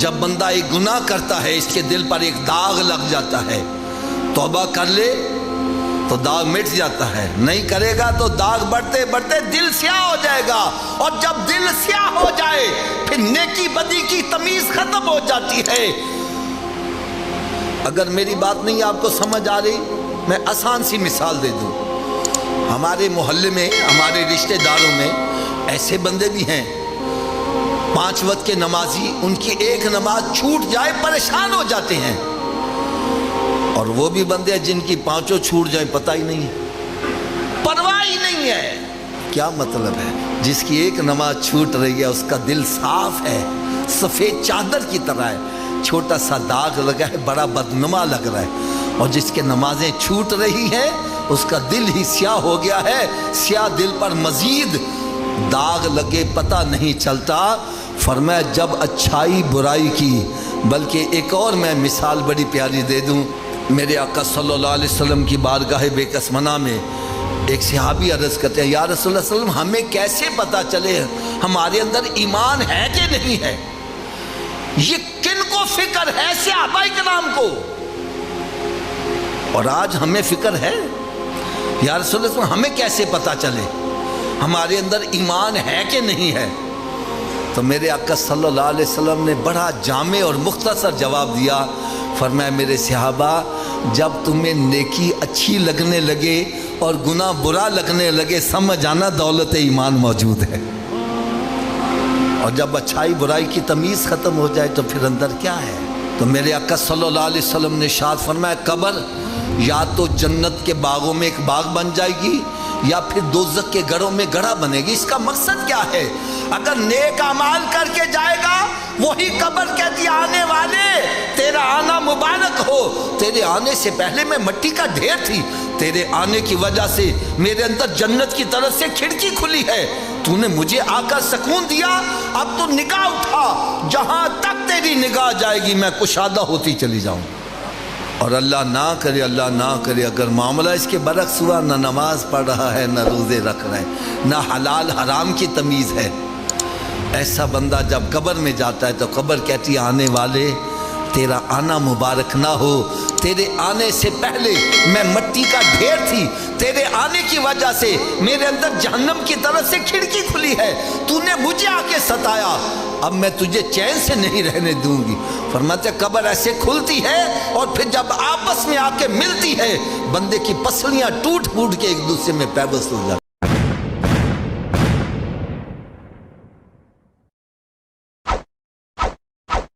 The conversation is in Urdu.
جب بندہ ایک گناہ کرتا ہے اس کے دل پر ایک داغ لگ جاتا ہے، توبہ کر لے تو داغ مٹ جاتا ہے، نہیں کرے گا تو داغ بڑھتے بڑھتے دل سیاہ ہو جائے گا، اور جب دل سیاہ ہو جائے پھر نیکی بدی کی تمیز ختم ہو جاتی ہے۔ اگر میری بات نہیں آپ کو سمجھ آ رہی، میں آسان سی مثال دے دوں۔ ہمارے محلے میں، ہمارے رشتہ داروں میں ایسے بندے بھی ہیں 5 وقت کے نمازی، ان کی ایک نماز چھوٹ جائے پریشان ہو جاتے ہیں، اور وہ بھی بندے ہیں جن کی 5 چھوٹ جائیں پتہ ہی نہیں ہے، پرواہ ہی نہیں ہے۔ کیا مطلب ہے؟ جس کی ایک نماز چھوٹ رہی ہے اس کا دل صاف ہے، سفید چادر کی طرح ہے، چھوٹا سا داغ لگا ہے، بڑا بدنما لگ رہا ہے، اور جس کے نمازیں چھوٹ رہی ہیں اس کا دل ہی سیاہ ہو گیا ہے، سیاہ دل پر مزید داغ لگے پتہ نہیں چلتا۔ فرمایا جب اچھائی برائی کی، بلکہ ایک اور میں مثال بڑی پیاری دے دوں۔ میرے آقا صلی اللہ علیہ وسلم کی بارگاہ بے کسمنہ میں ایک صحابی عرض کرتے ہیں، یا رسول اللہ صلی اللہ علیہ وسلم ہمیں کیسے پتہ چلے ہمارے اندر ایمان ہے کہ نہیں ہے؟ یہ کن کو فکر ہے صحابہ کرام کو؟ اور آج ہمیں فکر ہے؟ یا رسول اللہ صلی اللہ علیہ وسلم ہمیں کیسے پتہ چلے ہمارے اندر ایمان ہے کہ نہیں ہے؟ تو میرے آقا صلی اللہ علیہ وسلم نے بڑا جامع اور مختصر جواب دیا، فرمایا میرے صحابہ جب تمہیں نیکی اچھی لگنے لگے اور گناہ برا لگنے لگے سمجھ آنا دولت ایمان موجود ہے، اور جب اچھائی برائی کی تمیز ختم ہو جائے تو پھر اندر کیا ہے؟ تو میرے آقا صلی اللہ علیہ وسلم نے ارشاد فرمایا قبر یا تو جنت کے باغوں میں ایک باغ بن جائے گی یا پھر دوزخ کے گڑھوں میں گڑھا بنے گی۔ اس کا مقصد کیا ہے؟ اگر نیک اعمال کر کے جائے گا وہی قبر کہتی آنے والے تیرا آنا مبارک ہو، تیرے آنے سے پہلے میں مٹی کا ڈھیر تھی، تیرے آنے کی وجہ سے میرے اندر جنت کی طرف سے کھڑکی کھلی ہے، تو نے مجھے آ کر سکون دیا، اب تو نگاہ اٹھا، جہاں تک تیری نگاہ جائے گی میں کشادہ ہوتی چلی جاؤں۔ اور اللہ نہ کرے اگر معاملہ اس کے برعکس ہوا، نہ نماز پڑھ رہا ہے، نہ روزے رکھ رہا ہے، نہ حلال حرام کی تمیز ہے، ایسا بندہ جب قبر میں جاتا ہے تو قبر کہتی آنے والے تیرا آنا مبارک نہ ہو، تیرے آنے سے پہلے میں مٹی کا ڈھیر تھی، تیرے آنے کی وجہ سے میرے اندر جہنم کی طرف سے کھڑکی کھلی ہے، تو نے مجھے آ کے ستایا، اب میں تجھے چین سے نہیں رہنے دوں گی۔ فرماتے قبر ایسے کھلتی ہے اور پھر جب آپس میں آ کے ملتی ہے بندے کی پسلیاں ٹوٹ پھوٹ کے ایک دوسرے میں پیوست ہو جاتی ہیں۔